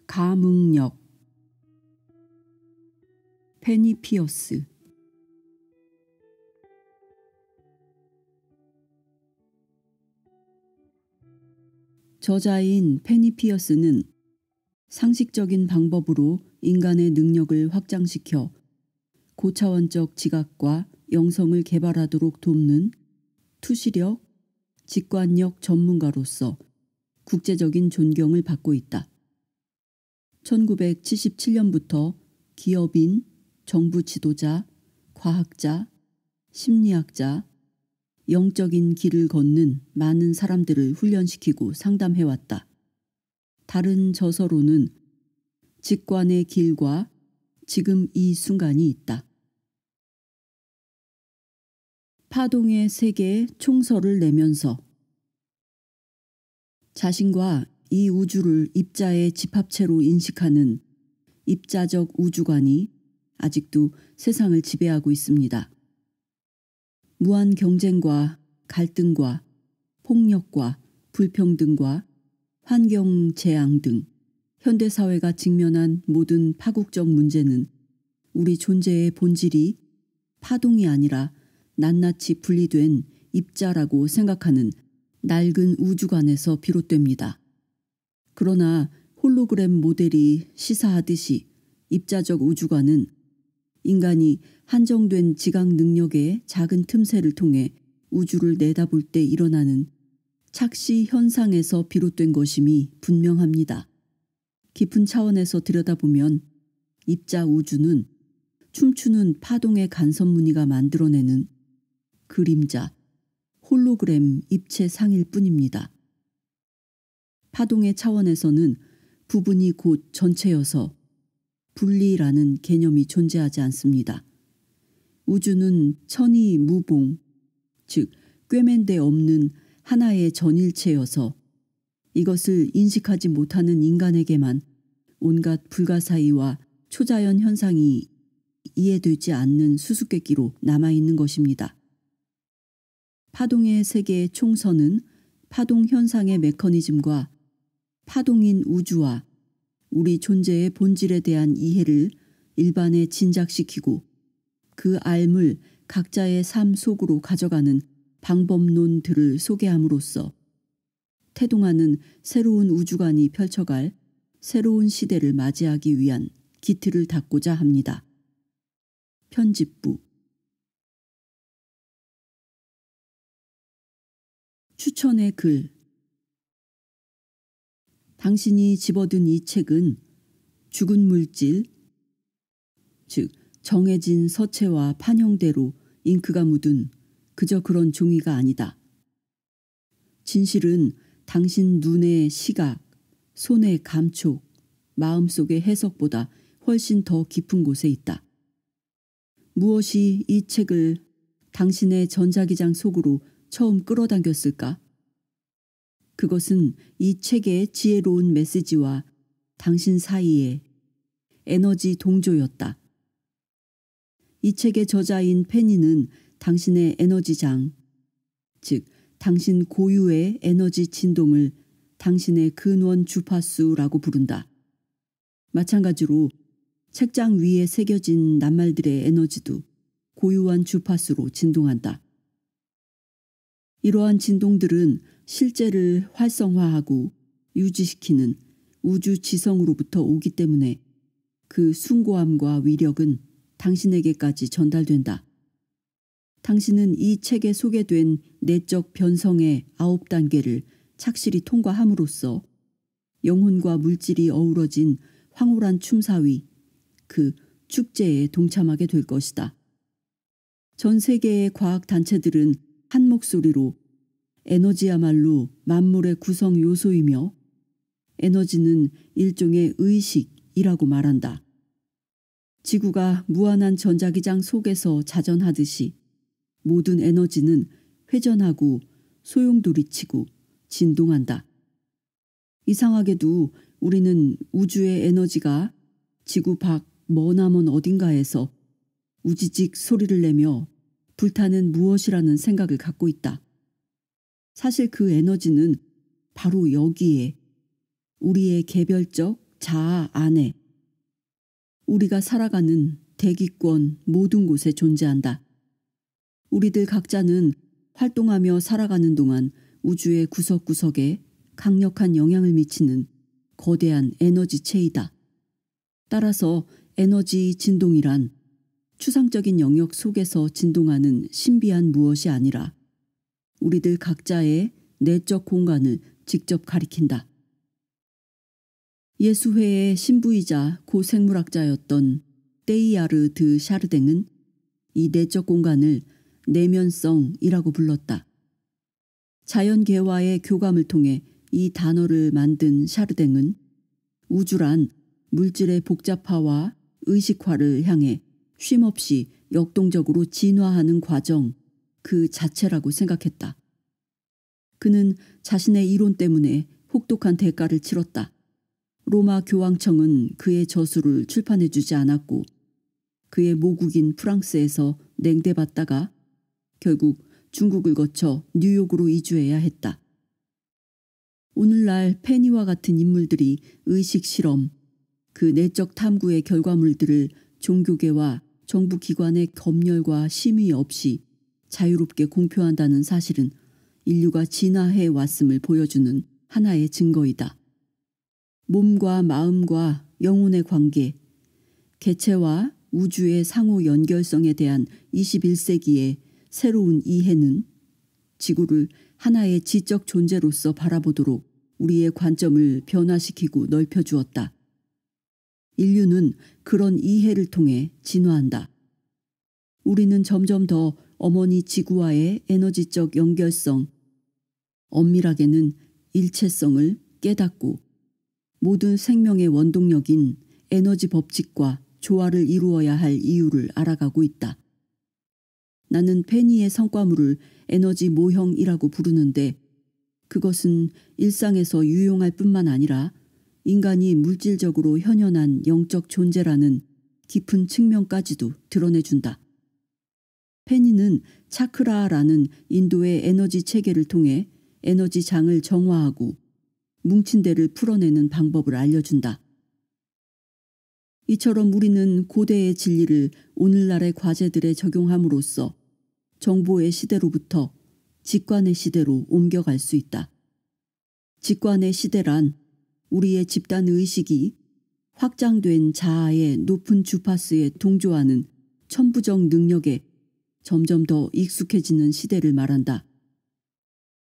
감응력. 페니 피어스. 저자인 페니 피어스는 상식적인 방법으로 인간의 능력을 확장시켜 고차원적 지각과 영성을 개발하도록 돕는 투시력, 직관력 전문가로서 국제적인 존경을 받고 있다. 1977년부터 기업인, 정부 지도자, 과학자, 심리학자, 영적인 길을 걷는 많은 사람들을 훈련시키고 상담해왔다. 다른 저서로는 직관의 길과 지금 이 순간이 있다. 파동의 세계에 총서를 내면서 자신과 이 우주를 입자의 집합체로 인식하는 입자적 우주관이 아직도 세상을 지배하고 있습니다. 무한 경쟁과 갈등과 폭력과 불평등과 환경 재앙 등 현대사회가 직면한 모든 파국적 문제는 우리 존재의 본질이 파동이 아니라 낱낱이 분리된 입자라고 생각하는 낡은 우주관에서 비롯됩니다. 그러나 홀로그램 모델이 시사하듯이 입자적 우주관은 인간이 한정된 지각 능력의 작은 틈새를 통해 우주를 내다볼 때 일어나는 착시 현상에서 비롯된 것임이 분명합니다. 깊은 차원에서 들여다보면 입자 우주는 춤추는 파동의 간섭무늬가 만들어내는 그림자, 홀로그램 입체 상일 뿐입니다. 파동의 차원에서는 부분이 곧 전체여서 분리라는 개념이 존재하지 않습니다. 우주는 천이무봉, 즉 꿰맨 데 없는 하나의 전일체여서 이것을 인식하지 못하는 인간에게만 온갖 불가사의와 초자연 현상이 이해되지 않는 수수께끼로 남아있는 것입니다. 파동의 세계의 총선은 파동 현상의 메커니즘과 파동인 우주와 우리 존재의 본질에 대한 이해를 일반에 진작시키고 그 알을 각자의 삶 속으로 가져가는 방법론들을 소개함으로써 태동하는 새로운 우주관이 펼쳐갈 새로운 시대를 맞이하기 위한 기틀을 닦고자 합니다. 편집부. 추천의 글. 당신이 집어든 이 책은 죽은 물질, 즉 정해진 서체와 판형대로 잉크가 묻은 그저 그런 종이가 아니다. 진실은 당신 눈의 시각, 손의 감촉, 마음속의 해석보다 훨씬 더 깊은 곳에 있다. 무엇이 이 책을 당신의 전자기장 속으로 처음 끌어당겼을까? 그것은 이 책의 지혜로운 메시지와 당신 사이의 에너지 동조였다. 이 책의 저자인 페니는 당신의 에너지장, 즉 당신 고유의 에너지 진동을 당신의 근원 주파수라고 부른다. 마찬가지로 책장 위에 새겨진 낱말들의 에너지도 고유한 주파수로 진동한다. 이러한 진동들은 실제를 활성화하고 유지시키는 우주 지성으로부터 오기 때문에 그 숭고함과 위력은 당신에게까지 전달된다. 당신은 이 책에 소개된 내적 변성의 9단계를 착실히 통과함으로써 영혼과 물질이 어우러진 황홀한 춤사위, 그 축제에 동참하게 될 것이다. 전 세계의 과학단체들은 한 목소리로 에너지야말로 만물의 구성 요소이며 에너지는 일종의 의식이라고 말한다. 지구가 무한한 전자기장 속에서 자전하듯이 모든 에너지는 회전하고 소용돌이치고 진동한다. 이상하게도 우리는 우주의 에너지가 지구 밖 머나먼 어딘가에서 우지직 소리를 내며 불타는 무엇이라는 생각을 갖고 있다. 사실 그 에너지는 바로 여기에, 우리의 개별적 자아 안에, 우리가 살아가는 대기권 모든 곳에 존재한다. 우리들 각자는 활동하며 살아가는 동안 우주의 구석구석에 강력한 영향을 미치는 거대한 에너지체이다. 따라서 에너지 진동이란 추상적인 영역 속에서 진동하는 신비한 무엇이 아니라 우리들 각자의 내적 공간을 직접 가리킨다. 예수회의 신부이자 고생물학자였던 테이야르 드 샤르댕은 이 내적 공간을 내면성이라고 불렀다. 자연계와의 교감을 통해 이 단어를 만든 샤르댕은 우주란 물질의 복잡화와 의식화를 향해 쉼없이 역동적으로 진화하는 과정 그 자체라고 생각했다. 그는 자신의 이론 때문에 혹독한 대가를 치렀다. 로마 교황청은 그의 저술을 출판해주지 않았고 그의 모국인 프랑스에서 냉대받다가 결국 중국을 거쳐 뉴욕으로 이주해야 했다. 오늘날 페니와 같은 인물들이 의식 실험, 그 내적 탐구의 결과물들을 종교계와 정부기관의 검열과 심의 없이 자유롭게 공표한다는 사실은 인류가 진화해 왔음을 보여주는 하나의 증거이다. 몸과 마음과 영혼의 관계, 개체와 우주의 상호 연결성에 대한 21세기의 새로운 이해는 지구를 하나의 지적 존재로서 바라보도록 우리의 관점을 변화시키고 넓혀주었다. 인류는 그런 이해를 통해 진화한다. 우리는 점점 더 어머니 지구와의 에너지적 연결성, 엄밀하게는 일체성을 깨닫고 모든 생명의 원동력인 에너지 법칙과 조화를 이루어야 할 이유를 알아가고 있다. 나는 페니의 성과물을 에너지 모형이라고 부르는데 그것은 일상에서 유용할 뿐만 아니라 인간이 물질적으로 현현한 영적 존재라는 깊은 측면까지도 드러내준다. 페니는 차크라라는 인도의 에너지 체계를 통해 에너지 장을 정화하고 뭉친 데를 풀어내는 방법을 알려준다. 이처럼 우리는 고대의 진리를 오늘날의 과제들에 적용함으로써 정보의 시대로부터 직관의 시대로 옮겨갈 수 있다. 직관의 시대란 우리의 집단 의식이 확장된 자아의 높은 주파수에 동조하는 천부적 능력에 점점 더 익숙해지는 시대를 말한다.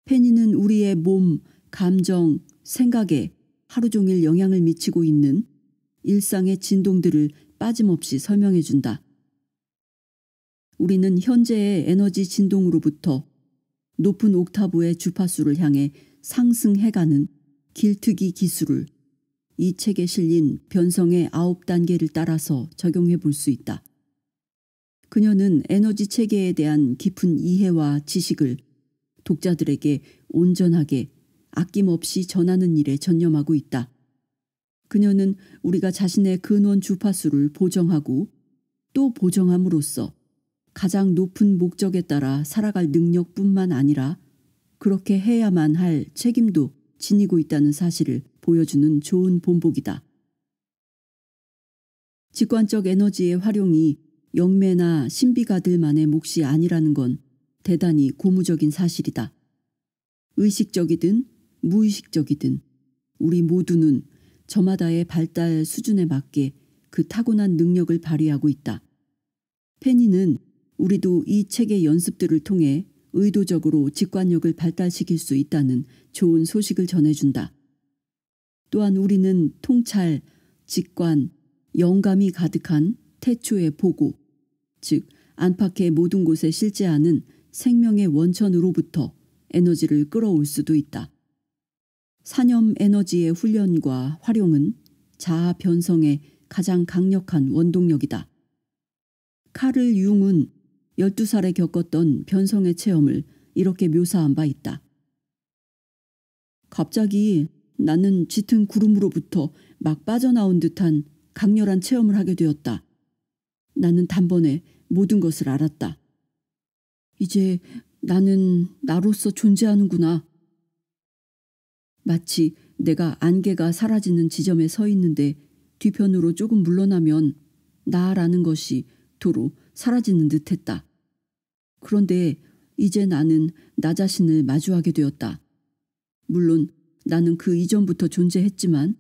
페니는 우리의 몸, 감정, 생각에 하루 종일 영향을 미치고 있는 일상의 진동들을 빠짐없이 설명해준다. 우리는 현재의 에너지 진동으로부터 높은 옥타브의 주파수를 향해 상승해가는 길트기 기술을 이 책에 실린 변성의 9단계를 따라서 적용해 볼 수 있다. 그녀는 에너지 체계에 대한 깊은 이해와 지식을 독자들에게 온전하게 아낌없이 전하는 일에 전념하고 있다. 그녀는 우리가 자신의 근원 주파수를 보정하고 또 보정함으로써 가장 높은 목적에 따라 살아갈 능력뿐만 아니라 그렇게 해야만 할 책임도 지니고 있다는 사실을 보여주는 좋은 본보기다. 직관적 에너지의 활용이 영매나 신비가들만의 몫이 아니라는 건 대단히 고무적인 사실이다. 의식적이든 무의식적이든 우리 모두는 저마다의 발달 수준에 맞게 그 타고난 능력을 발휘하고 있다. 페니는 우리도 이 책의 연습들을 통해 의도적으로 직관력을 발달시킬 수 있다는 좋은 소식을 전해준다. 또한 우리는 통찰, 직관, 영감이 가득한 태초의 보고, 즉 안팎의 모든 곳에 실제하는 생명의 원천으로부터 에너지를 끌어올 수도 있다. 산염 에너지의 훈련과 활용은 자아 변성의 가장 강력한 원동력이다. 카를 융은 12살에 겪었던 변성의 체험을 이렇게 묘사한 바 있다. 갑자기 나는 짙은 구름으로부터 막 빠져나온 듯한 강렬한 체험을 하게 되었다. 나는 단번에 모든 것을 알았다. 이제 나는 나로서 존재하는구나. 마치 내가 안개가 사라지는 지점에 서 있는데 뒤편으로 조금 물러나면 나라는 것이 도로 사라지는 듯했다. 그런데 이제 나는 나 자신을 마주하게 되었다. 물론 나는 그 이전부터 존재했지만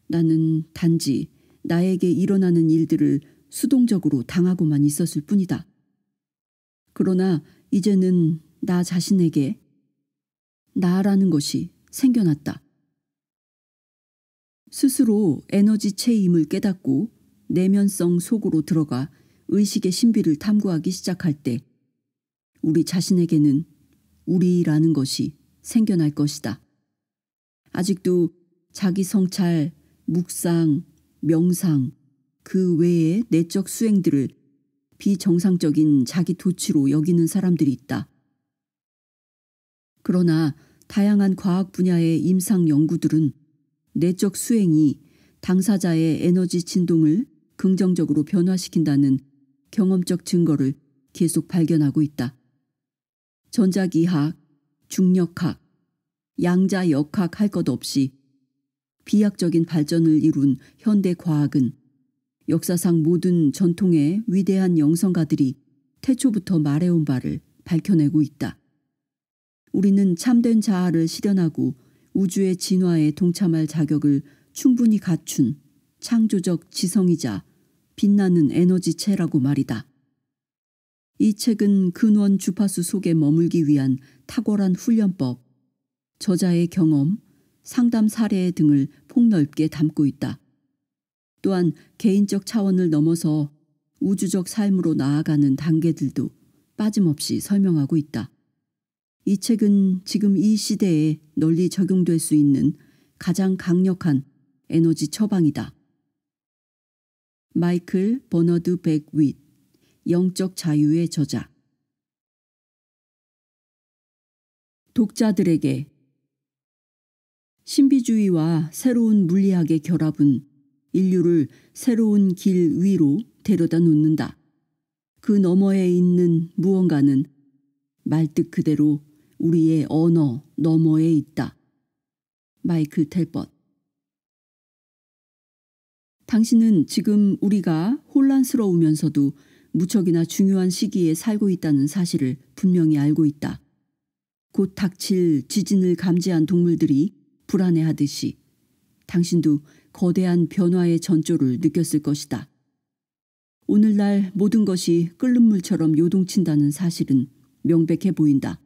나는 단지 나에게 일어나는 일들을 수동적으로 당하고만 있었을 뿐이다. 그러나 이제는 나 자신에게 나라는 것이 생겨났다. 스스로 에너지체임을 깨닫고 내면성 속으로 들어가 의식의 신비를 탐구하기 시작할 때 우리 자신에게는 우리라는 것이 생겨날 것이다. 아직도 자기 성찰, 묵상, 명상, 그 외의 내적 수행들을 비정상적인 자기 도취로 여기는 사람들이 있다. 그러나 다양한 과학 분야의 임상 연구들은 내적 수행이 당사자의 에너지 진동을 긍정적으로 변화시킨다는 경험적 증거를 계속 발견하고 있다. 전자기학, 중력학, 양자역학 할 것 없이 비약적인 발전을 이룬 현대 과학은 역사상 모든 전통의 위대한 영성가들이 태초부터 말해온 바를 밝혀내고 있다. 우리는 참된 자아를 실현하고 우주의 진화에 동참할 자격을 충분히 갖춘 창조적 지성이자 빛나는 에너지체라고 말이다. 이 책은 근원 주파수 속에 머물기 위한 탁월한 훈련법, 저자의 경험, 상담 사례 등을 폭넓게 담고 있다. 또한 개인적 차원을 넘어서 우주적 삶으로 나아가는 단계들도 빠짐없이 설명하고 있다. 이 책은 지금 이 시대에 널리 적용될 수 있는 가장 강력한 에너지 처방이다. 마이클 버너드 백윗, 영적 자유의 저자. 독자들에게 신비주의와 새로운 물리학의 결합은 인류를 새로운 길 위로 데려다 놓는다. 그 너머에 있는 무언가는 말뜻 그대로 우리의 언어 너머에 있다. 마이클 텔벗. 당신은 지금 우리가 혼란스러우면서도 무척이나 중요한 시기에 살고 있다는 사실을 분명히 알고 있다. 곧 닥칠 지진을 감지한 동물들이 불안해하듯이 당신도 거대한 변화의 전조를 느꼈을 것이다. 오늘날 모든 것이 끓는 물처럼 요동친다는 사실은 명백해 보인다.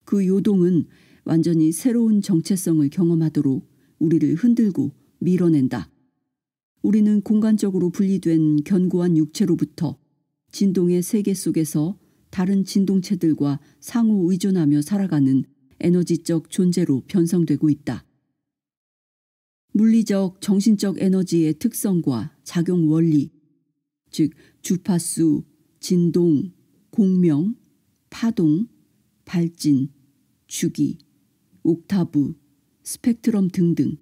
그 요동은 완전히 새로운 정체성을 경험하도록 우리를 흔들고 밀어낸다. 우리는 공간적으로 분리된 견고한 육체로부터 진동의 세계 속에서 다른 진동체들과 상호 의존하며 살아가는 에너지적 존재로 변성되고 있다. 물리적, 정신적 에너지의 특성과 작용 원리, 즉 주파수, 진동, 공명, 파동, 발진, 주기, 옥타브, 스펙트럼 등등.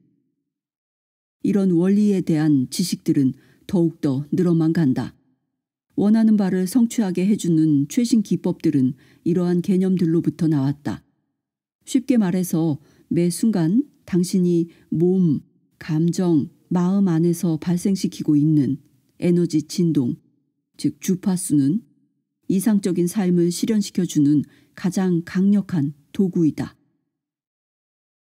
이런 원리에 대한 지식들은 더욱더 늘어만 간다. 원하는 바를 성취하게 해주는 최신 기법들은 이러한 개념들로부터 나왔다. 쉽게 말해서 매 순간 당신이 몸, 감정, 마음 안에서 발생시키고 있는 에너지 진동, 즉 주파수는 이상적인 삶을 실현시켜주는 가장 강력한 도구이다.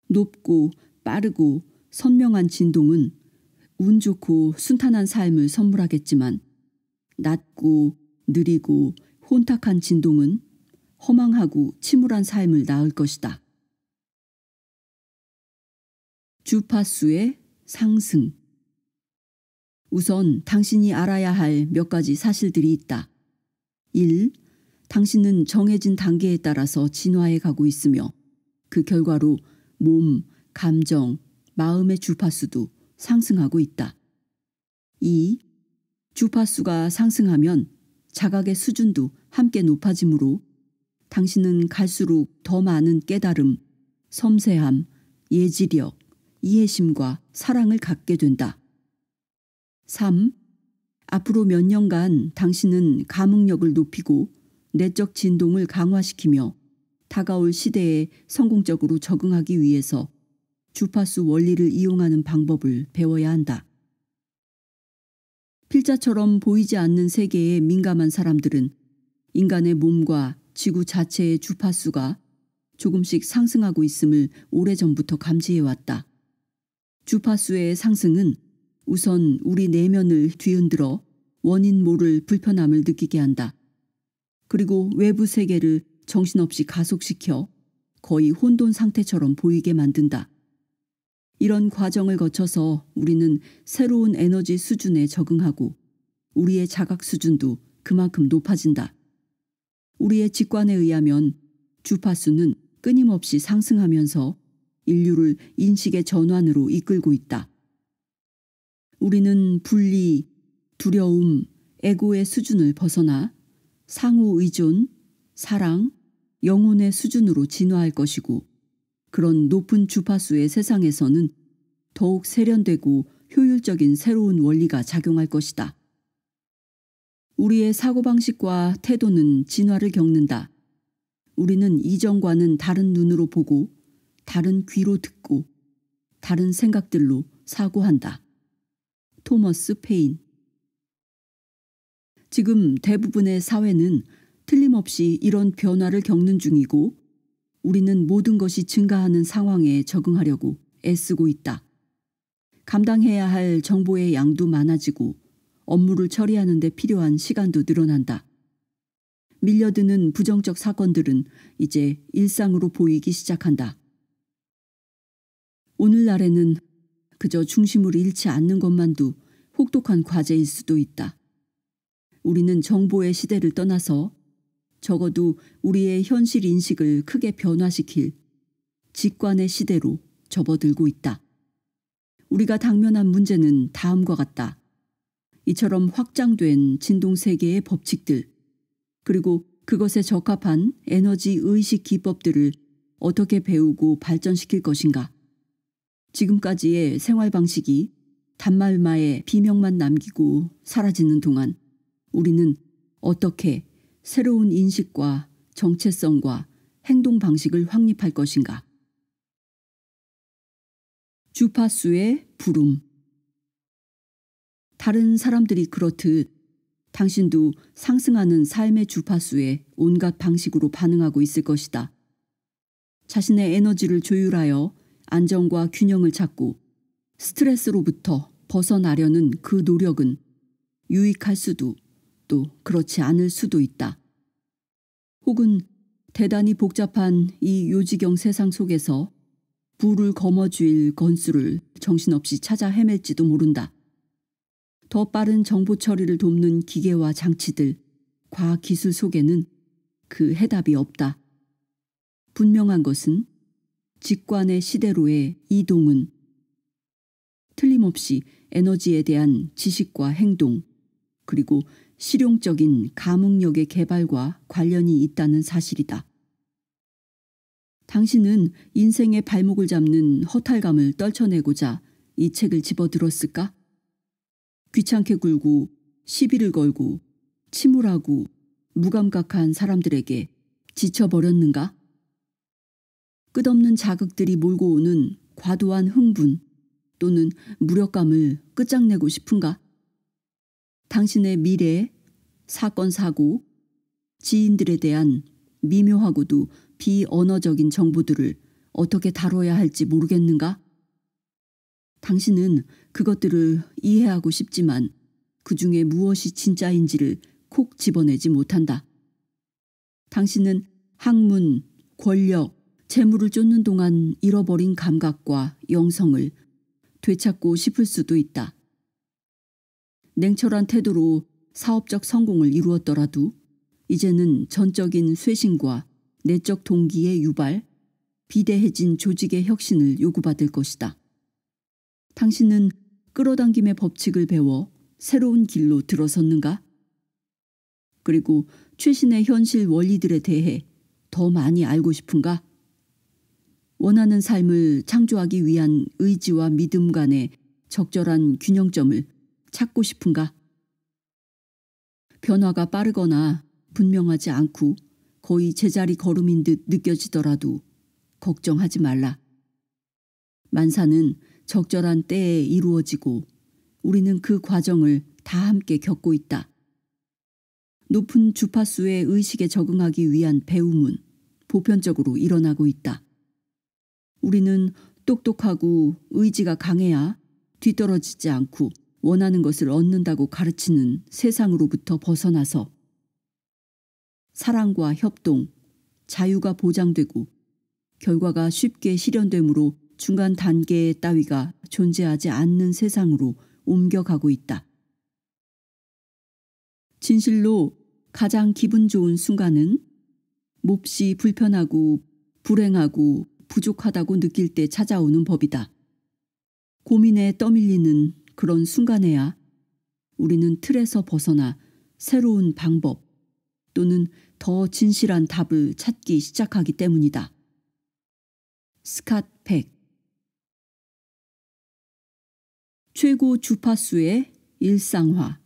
높고 빠르고 선명한 진동은 운 좋고 순탄한 삶을 선물하겠지만 낮고 느리고 혼탁한 진동은 허망하고 침울한 삶을 낳을 것이다. 주파수의 상승. 우선 당신이 알아야 할 몇 가지 사실들이 있다. 1. 당신은 정해진 단계에 따라서 진화해 가고 있으며 그 결과로 몸, 감정, 마음의 주파수도 상승하고 있다. 2. 주파수가 상승하면 자각의 수준도 함께 높아지므로 당신은 갈수록 더 많은 깨달음, 섬세함, 예지력, 이해심과 사랑을 갖게 된다. 3. 앞으로 몇 년간 당신은 감흥력을 높이고 내적 진동을 강화시키며 다가올 시대에 성공적으로 적응하기 위해서 주파수 원리를 이용하는 방법을 배워야 한다. 필자처럼 보이지 않는 세계에 민감한 사람들은 인간의 몸과 지구 자체의 주파수가 조금씩 상승하고 있음을 오래전부터 감지해왔다. 주파수의 상승은 우선 우리 내면을 뒤흔들어 원인 모를 불편함을 느끼게 한다. 그리고 외부 세계를 정신없이 가속시켜 거의 혼돈 상태처럼 보이게 만든다. 이런 과정을 거쳐서 우리는 새로운 에너지 수준에 적응하고 우리의 자각 수준도 그만큼 높아진다. 우리의 직관에 의하면 주파수는 끊임없이 상승하면서 인류를 인식의 전환으로 이끌고 있다. 우리는 분리, 두려움, 에고의 수준을 벗어나 상호 의존, 사랑, 영혼의 수준으로 진화할 것이고 그런 높은 주파수의 세상에서는 더욱 세련되고 효율적인 새로운 원리가 작용할 것이다. 우리의 사고방식과 태도는 진화를 겪는다. 우리는 이전과는 다른 눈으로 보고 다른 귀로 듣고 다른 생각들로 사고한다. 토머스 페인. 지금 대부분의 사회는 틀림없이 이런 변화를 겪는 중이고 우리는 모든 것이 증가하는 상황에 적응하려고 애쓰고 있다. 감당해야 할 정보의 양도 많아지고 업무를 처리하는 데 필요한 시간도 늘어난다. 밀려드는 부정적 사건들은 이제 일상으로 보이기 시작한다. 오늘날에는 그저 중심을 잃지 않는 것만도 혹독한 과제일 수도 있다. 우리는 정보의 시대를 떠나서 적어도 우리의 현실 인식을 크게 변화시킬 직관의 시대로 접어들고 있다. 우리가 당면한 문제는 다음과 같다. 이처럼 확장된 진동세계의 법칙들, 그리고 그것에 적합한 에너지 의식 기법들을 어떻게 배우고 발전시킬 것인가. 지금까지의 생활 방식이 단말마에 비명만 남기고 사라지는 동안 우리는 어떻게 새로운 인식과 정체성과 행동 방식을 확립할 것인가. 주파수의 부름. 다른 사람들이 그렇듯 당신도 상승하는 삶의 주파수에 온갖 방식으로 반응하고 있을 것이다. 자신의 에너지를 조율하여 안정과 균형을 찾고 스트레스로부터 벗어나려는 그 노력은 유익할 수도 또 그렇지 않을 수도 있다. 혹은 대단히 복잡한 이 요지경 세상 속에서 부를 거머쥘 건수를 정신없이 찾아 헤맬지도 모른다. 더 빠른 정보 처리를 돕는 기계와 장치들, 과학기술 속에는 그 해답이 없다. 분명한 것은 직관의 시대로의 이동은 틀림없이 에너지에 대한 지식과 행동, 그리고 실용적인 감흥력의 개발과 관련이 있다는 사실이다. 당신은 인생의 발목을 잡는 허탈감을 떨쳐내고자 이 책을 집어들었을까? 귀찮게 굴고 시비를 걸고 침울하고 무감각한 사람들에게 지쳐버렸는가? 끝없는 자극들이 몰고 오는 과도한 흥분 또는 무력감을 끝장내고 싶은가? 당신의 미래, 사건 사고, 지인들에 대한 미묘하고도 비언어적인 정보들을 어떻게 다뤄야 할지 모르겠는가? 당신은 그것들을 이해하고 싶지만 그 중에 무엇이 진짜인지를 콕 집어내지 못한다. 당신은 학문, 권력, 재물을 쫓는 동안 잃어버린 감각과 영성을 되찾고 싶을 수도 있다. 냉철한 태도로 사업적 성공을 이루었더라도 이제는 전적인 쇄신과 내적 동기의 유발, 비대해진 조직의 혁신을 요구받을 것이다. 당신은 끌어당김의 법칙을 배워 새로운 길로 들어섰는가? 그리고 최신의 현실 원리들에 대해 더 많이 알고 싶은가? 원하는 삶을 창조하기 위한 의지와 믿음 간의 적절한 균형점을 찾고 싶은가? 변화가 빠르거나 분명하지 않고 거의 제자리 걸음인 듯 느껴지더라도 걱정하지 말라. 만사는 적절한 때에 이루어지고 우리는 그 과정을 다 함께 겪고 있다. 높은 주파수의 의식에 적응하기 위한 배움은 보편적으로 일어나고 있다. 우리는 똑똑하고 의지가 강해야 뒤떨어지지 않고 원하는 것을 얻는다고 가르치는 세상으로부터 벗어나서 사랑과 협동, 자유가 보장되고 결과가 쉽게 실현되므로 중간 단계의 따위가 존재하지 않는 세상으로 옮겨가고 있다. 진실로 가장 기분 좋은 순간은 몹시 불편하고 불행하고 부족하다고 느낄 때 찾아오는 법이다. 고민에 떠밀리는 그런 순간에야 우리는 틀에서 벗어나 새로운 방법 또는 더 진실한 답을 찾기 시작하기 때문이다. 스캇 백. 최고 주파수의 일상화.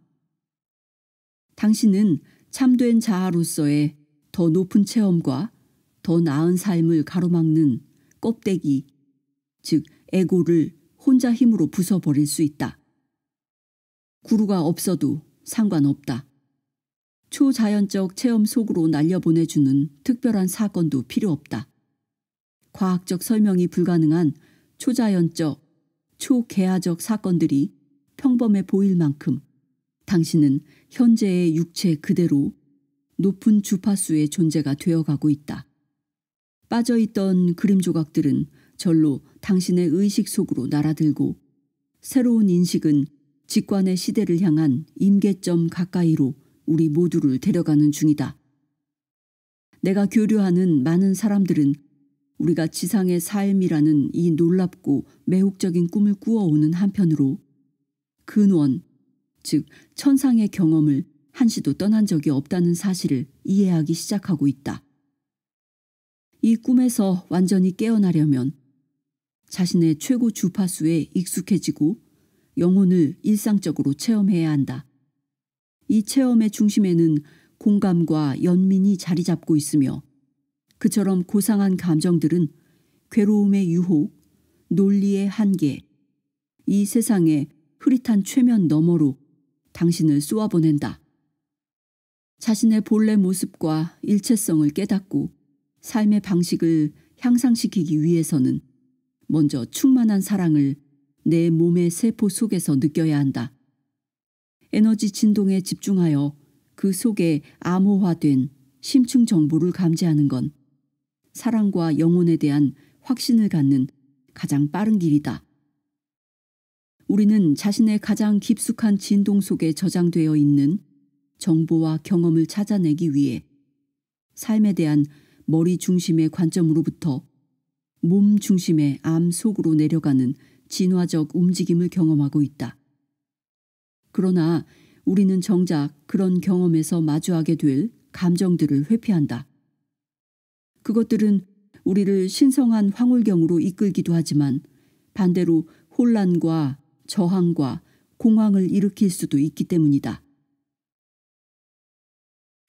당신은 참된 자아로서의 더 높은 체험과 더 나은 삶을 가로막는 껍데기, 즉 에고를 혼자 힘으로 부숴버릴 수 있다. 구루가 없어도 상관없다. 초자연적 체험 속으로 날려보내주는 특별한 사건도 필요 없다. 과학적 설명이 불가능한 초자연적, 초개화적 사건들이 평범해 보일 만큼 당신은 현재의 육체 그대로 높은 주파수의 존재가 되어가고 있다. 빠져있던 그림 조각들은 절로 당신의 의식 속으로 날아들고 새로운 인식은 직관의 시대를 향한 임계점 가까이로 우리 모두를 데려가는 중이다. 내가 교류하는 많은 사람들은 우리가 지상의 삶이라는 이 놀랍고 매혹적인 꿈을 꾸어오는 한편으로 근원, 즉 천상의 경험을 한시도 떠난 적이 없다는 사실을 이해하기 시작하고 있다. 이 꿈에서 완전히 깨어나려면 자신의 최고 주파수에 익숙해지고 영혼을 일상적으로 체험해야 한다. 이 체험의 중심에는 공감과 연민이 자리 잡고 있으며 그처럼 고상한 감정들은 괴로움의 유혹, 논리의 한계, 이 세상의 흐릿한 최면 너머로 당신을 쏘아보낸다. 자신의 본래 모습과 일체성을 깨닫고 삶의 방식을 향상시키기 위해서는 먼저 충만한 사랑을 내 몸의 세포 속에서 느껴야 한다. 에너지 진동에 집중하여 그 속에 암호화된 심층 정보를 감지하는 건 사랑과 영혼에 대한 확신을 갖는 가장 빠른 길이다. 우리는 자신의 가장 깊숙한 진동 속에 저장되어 있는 정보와 경험을 찾아내기 위해 삶에 대한 머리 중심의 관점으로부터 몸 중심의 암 속으로 내려가는 진화적 움직임을 경험하고 있다. 그러나 우리는 정작 그런 경험에서 마주하게 될 감정들을 회피한다. 그것들은 우리를 신성한 황홀경으로 이끌기도 하지만 반대로 혼란과 저항과 공황을 일으킬 수도 있기 때문이다.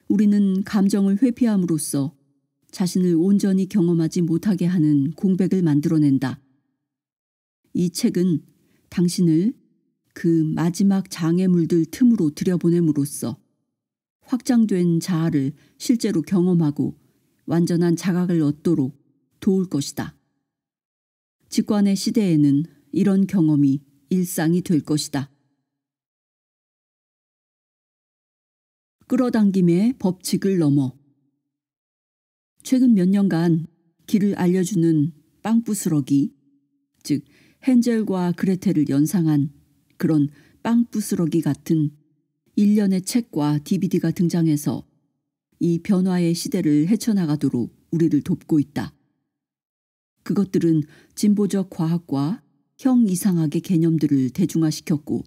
우리는 감정을 회피함으로써 자신을 온전히 경험하지 못하게 하는 공백을 만들어낸다. 이 책은 당신을 그 마지막 장애물들 틈으로 들여보냄으로써 확장된 자아를 실제로 경험하고 완전한 자각을 얻도록 도울 것이다. 직관의 시대에는 이런 경험이 일상이 될 것이다. 끌어당김의 법칙을 넘어. 최근 몇 년간 길을 알려주는 빵부스러기, 즉 헨젤과 그레텔을 연상한 그런 빵부스러기 같은 일련의 책과 DVD가 등장해서 이 변화의 시대를 헤쳐나가도록 우리를 돕고 있다. 그것들은 진보적 과학과 형이상학의 개념들을 대중화시켰고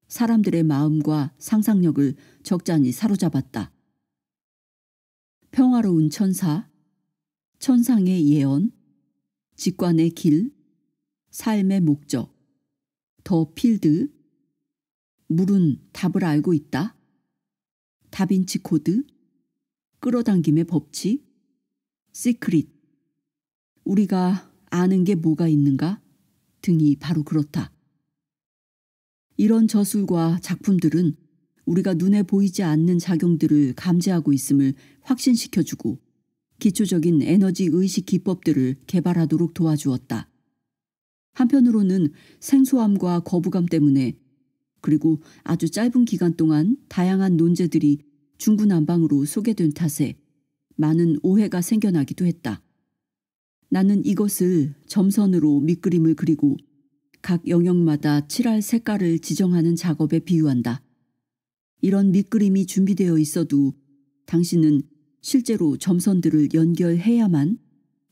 사람들의 마음과 상상력을 적잖이 사로잡았다. 평화로운 천사, 천상의 예언, 직관의 길, 삶의 목적, 더 필드, 물은 답을 알고 있다. 다빈치 코드, 끌어당김의 법칙, 시크릿, 우리가 아는 게 뭐가 있는가 등이 바로 그렇다. 이런 저술과 작품들은 우리가 눈에 보이지 않는 작용들을 감지하고 있음을 확신시켜주고 기초적인 에너지 의식 기법들을 개발하도록 도와주었다. 한편으로는 생소함과 거부감 때문에 그리고 아주 짧은 기간 동안 다양한 논제들이 중구난방으로 소개된 탓에 많은 오해가 생겨나기도 했다. 나는 이것을 점선으로 밑그림을 그리고 각 영역마다 칠할 색깔을 지정하는 작업에 비유한다. 이런 밑그림이 준비되어 있어도 당신은 실제로 점선들을 연결해야만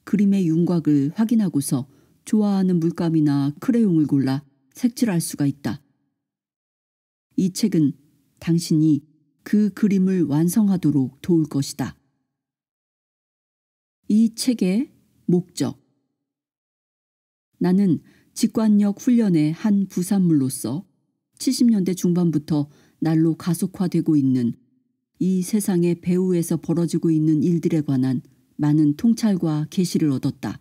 그림의 윤곽을 확인하고서 좋아하는 물감이나 크레용을 골라 색칠할 수가 있다. 이 책은 당신이 그 그림을 완성하도록 도울 것이다. 이 책의 목적. 나는 직관력 훈련의 한 부산물로서 70년대 중반부터 날로 가속화되고 있는 이 세상의 배후에서 벌어지고 있는 일들에 관한 많은 통찰과 계시를 얻었다.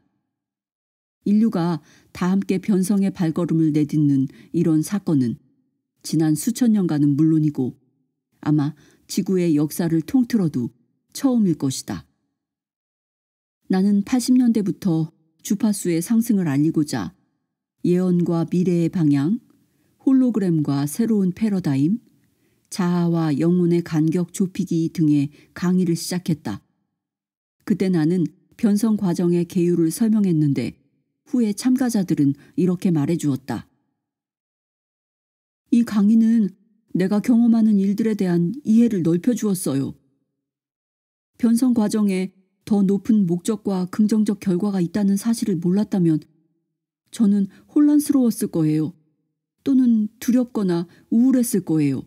인류가 다 함께 변성의 발걸음을 내딛는 이런 사건은 지난 수천 년간은 물론이고 아마 지구의 역사를 통틀어도 처음일 것이다. 나는 80년대부터 주파수의 상승을 알리고자 예언과 미래의 방향, 홀로그램과 새로운 패러다임, 자아와 영혼의 간격 좁히기 등의 강의를 시작했다. 그때 나는 변성 과정의 계율을 설명했는데 후에 참가자들은 이렇게 말해주었다. 이 강의는 내가 경험하는 일들에 대한 이해를 넓혀주었어요. 변성 과정에 더 높은 목적과 긍정적 결과가 있다는 사실을 몰랐다면 저는 혼란스러웠을 거예요. 또는 두렵거나 우울했을 거예요.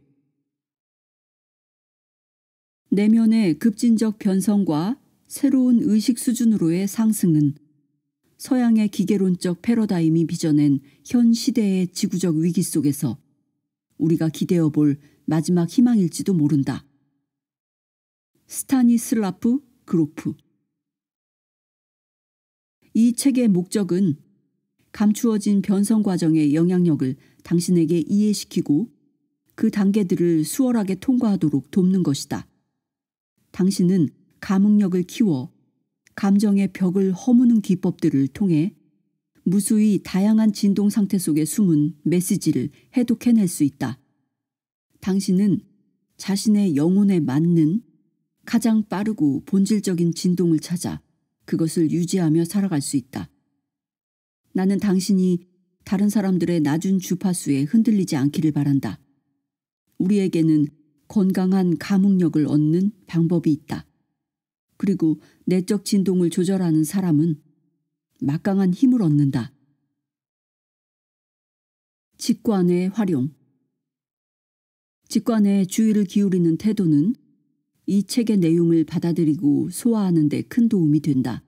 내면의 급진적 변성과 새로운 의식 수준으로의 상승은 서양의 기계론적 패러다임이 빚어낸 현 시대의 지구적 위기 속에서 우리가 기대어 볼 마지막 희망일지도 모른다. 스타니슬라프 그로프. 이 책의 목적은 감추어진 변성 과정의 영향력을 당신에게 이해시키고 그 단계들을 수월하게 통과하도록 돕는 것이다. 당신은 감흥력을 키워 감정의 벽을 허무는 기법들을 통해 무수히 다양한 진동 상태 속에 숨은 메시지를 해독해낼 수 있다. 당신은 자신의 영혼에 맞는 가장 빠르고 본질적인 진동을 찾아 그것을 유지하며 살아갈 수 있다. 나는 당신이 다른 사람들의 낮은 주파수에 흔들리지 않기를 바란다. 우리에게는 건강한 감흥력을 얻는 방법이 있다. 그리고 내적 진동을 조절하는 사람은 막강한 힘을 얻는다. 직관의 활용. 직관에 주의를 기울이는 태도는 이 책의 내용을 받아들이고 소화하는 데 큰 도움이 된다.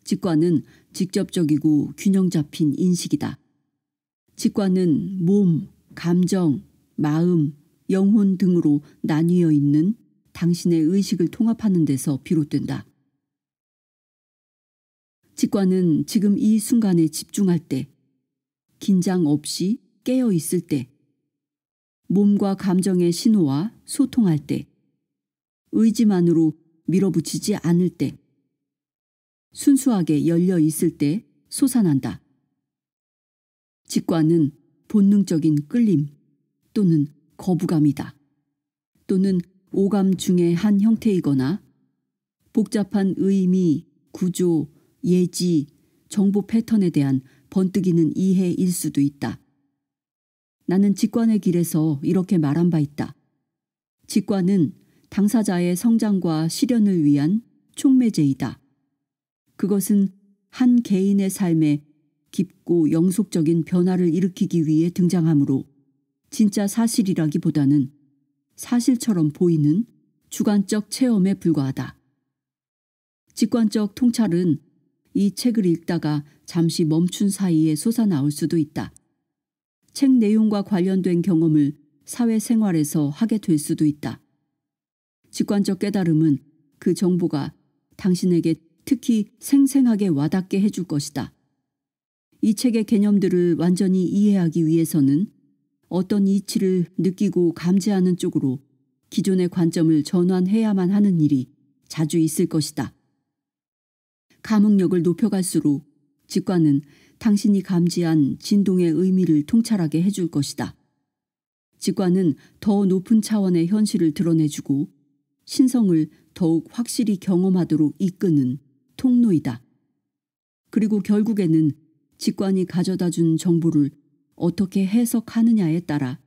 직관은 직접적이고 균형 잡힌 인식이다. 직관은 몸, 감정, 마음, 영혼 등으로 나뉘어 있는 당신의 의식을 통합하는 데서 비롯된다. 직관은 지금 이 순간에 집중할 때, 긴장 없이 깨어 있을 때, 몸과 감정의 신호와 소통할 때, 의지만으로 밀어붙이지 않을 때, 순수하게 열려 있을 때 솟아난다. 직관은 본능적인 끌림 또는 거부감이다. 또는 오감 중의 한 형태이거나 복잡한 의미, 구조, 예지, 정보 패턴에 대한 번뜩이는 이해일 수도 있다. 나는 직관의 길에서 이렇게 말한 바 있다. 직관은 당사자의 성장과 실현을 위한 촉매제이다. 그것은 한 개인의 삶에 깊고 영속적인 변화를 일으키기 위해 등장하므로 진짜 사실이라기보다는 사실처럼 보이는 주관적 체험에 불과하다. 직관적 통찰은 이 책을 읽다가 잠시 멈춘 사이에 솟아나올 수도 있다. 책 내용과 관련된 경험을 사회생활에서 하게 될 수도 있다. 직관적 깨달음은 그 정보가 당신에게 특히 생생하게 와닿게 해줄 것이다. 이 책의 개념들을 완전히 이해하기 위해서는 어떤 이치를 느끼고 감지하는 쪽으로 기존의 관점을 전환해야만 하는 일이 자주 있을 것이다. 감흥력을 높여갈수록 직관은 당신이 감지한 진동의 의미를 통찰하게 해줄 것이다. 직관은 더 높은 차원의 현실을 드러내주고 신성을 더욱 확실히 경험하도록 이끄는 통로이다. 그리고 결국에는 직관이 가져다준 정보를 어떻게 해석하느냐에 따라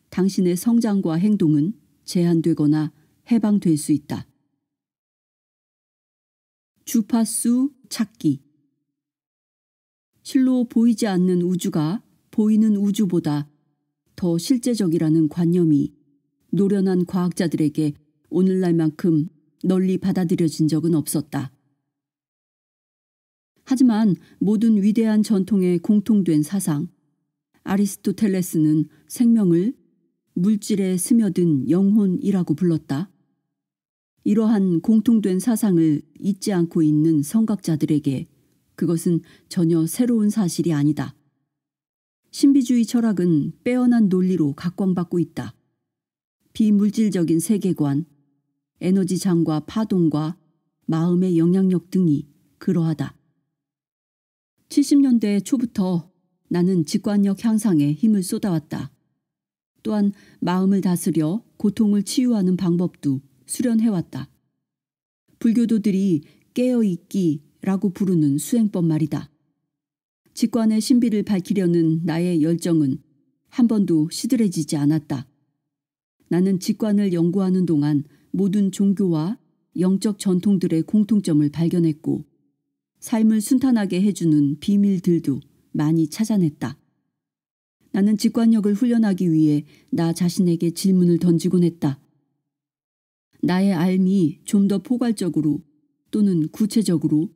당신의 성장과 행동은 제한되거나 해방될 수 있다. 주파수 찾기. 실로 보이지 않는 우주가 보이는 우주보다 더 실제적이라는 관념이 노련한 과학자들에게 오늘날만큼 널리 받아들여진 적은 없었다. 하지만 모든 위대한 전통의 공통된 사상, 아리스토텔레스는 생명을 물질에 스며든 영혼이라고 불렀다. 이러한 공통된 사상을 잊지 않고 있는 성각자들에게 그것은 전혀 새로운 사실이 아니다. 신비주의 철학은 빼어난 논리로 각광받고 있다. 비물질적인 세계관, 에너지장과 파동과 마음의 영향력 등이 그러하다. 70년대 초부터 나는 직관력 향상에 힘을 쏟아왔다. 또한 마음을 다스려 고통을 치유하는 방법도 수련해왔다. 불교도들이 깨어있기라고 부르는 수행법 말이다. 직관의 신비를 밝히려는 나의 열정은 한 번도 시들해지지 않았다. 나는 직관을 연구하는 동안 모든 종교와 영적 전통들의 공통점을 발견했고 삶을 순탄하게 해주는 비밀들도 많이 찾아냈다. 나는 직관력을 훈련하기 위해 나 자신에게 질문을 던지곤 했다. 나의 삶이 좀 더 포괄적으로 또는 구체적으로